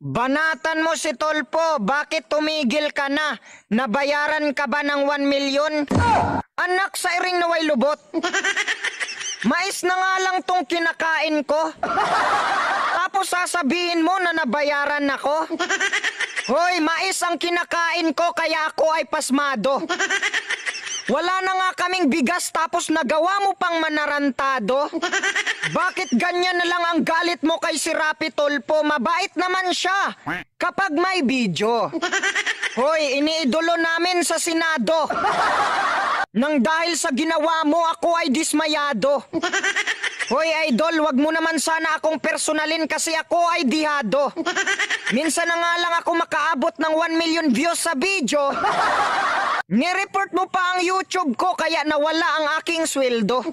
Banatan mo si Tolpo, bakit tumigil ka na? Nabayaran ka ba ng 1 million? Anak sa iring naway lubot. Mais na nga lang tong kinakain ko. Tapos sasabihin mo na nabayaran ako? Hoy, mais ang kinakain ko kaya ako ay pasmado. Wala na nga kaming bigas tapos nagawa mo pang manarantado. Bakit ganyan na lang ang galit mo kay si Rapi Tulfo? Mabait naman siya kapag may video. Hoy, iniidolo namin sa Senado. Nang dahil sa ginawa mo, ako ay dismayado. Hoy idol, wag mo naman sana akong personalin kasi ako ay dihado. Minsan na nga lang ako makaabot ng 1 million views sa video. Nireport mo pa ang YouTube ko kaya nawala ang aking sweldo.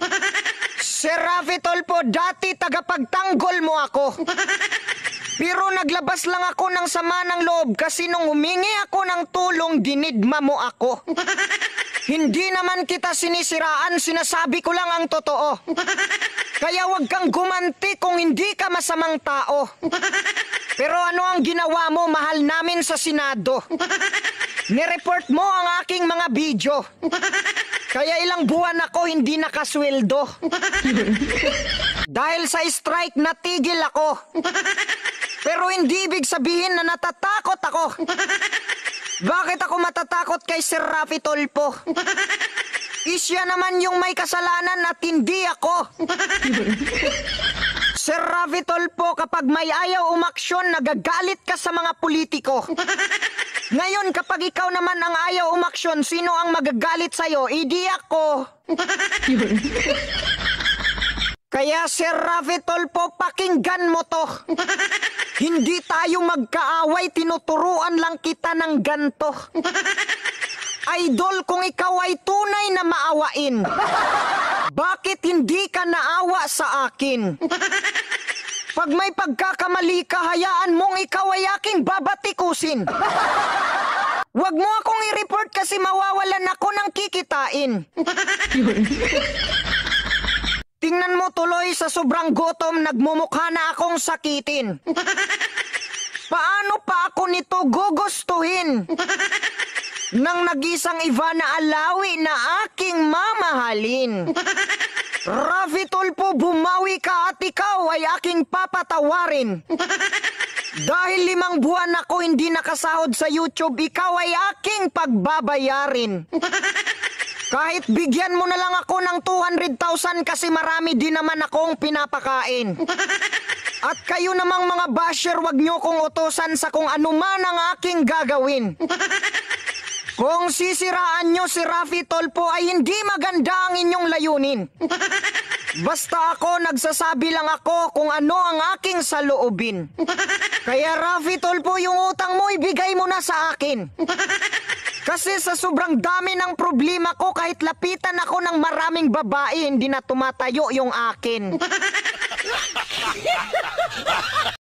Sir Rafi Tulfo, dati tagapagtanggol mo ako. Pero naglabas lang ako ng sama ng loob kasi nung humingi ako ng tulong, dinidma mo ako. Hindi naman kita sinisiraan, sinasabi ko lang ang totoo. Kaya wag kang gumanti kung hindi ka masamang tao. Pero ano ang ginawa mo, mahal namin sa Senado. Nireport mo ang aking mga video. Kaya ilang buwan ako hindi nakasweldo. Dahil sa strike, natigil ako. Pero hindi ibig sabihin na natatakot ako. Bakit ako matatakot kay Sir Rafi Tulfo? Isya naman yung may kasalanan at hindi ako. Sir Rafi Tulfo, kapag may ayaw umaksyon, nagagalit ka sa mga politiko. Ngayon, kapag ikaw naman ang ayaw umaksyon, sino ang magagalit sa'yo? Idi ako. Kaya Sir Rafi Tulfo, pakinggan mo to. Hindi tayo magkaaway, tinuturuan lang kita ng ganto. Idol, kung ikaw ay tunay na maawain, bakit hindi ka naawa sa akin? Pag may pagkakamali ka, hayaan mong ikaw ay aking babatikusin. Wag mo akong i-report kasi mawawalan ako ng kikitain. Tingnan mo tuloy, sa sobrang gutom, nagmumukha na akong sakitin. Paano pa ako nito gugustuhin? Nang nag-isang Ivana Alawi na aking mamahalin. Rafi Tulfo, bumawi ka at ikaw ay aking papatawarin. Dahil 5 buwan ako hindi nakasahod sa YouTube, ikaw ay aking pagbabayarin. Kahit bigyan mo na lang ako ng 200,000 kasi marami din naman akong pinapakain. At kayo namang mga basher, wag nyo kong utusan sa kung ano man ang aking gagawin. Kung sisiraan nyo si Rafi Tulfo ay hindi maganda ang inyong layunin. Basta ako, nagsasabi lang ako kung ano ang aking saloobin. Kaya Rafi Tulfo, yung utang mo ibigay mo na sa akin. Kasi sa sobrang dami ng problema ko, kahit lapitan ako ng maraming babae, hindi na tumatayo yung akin.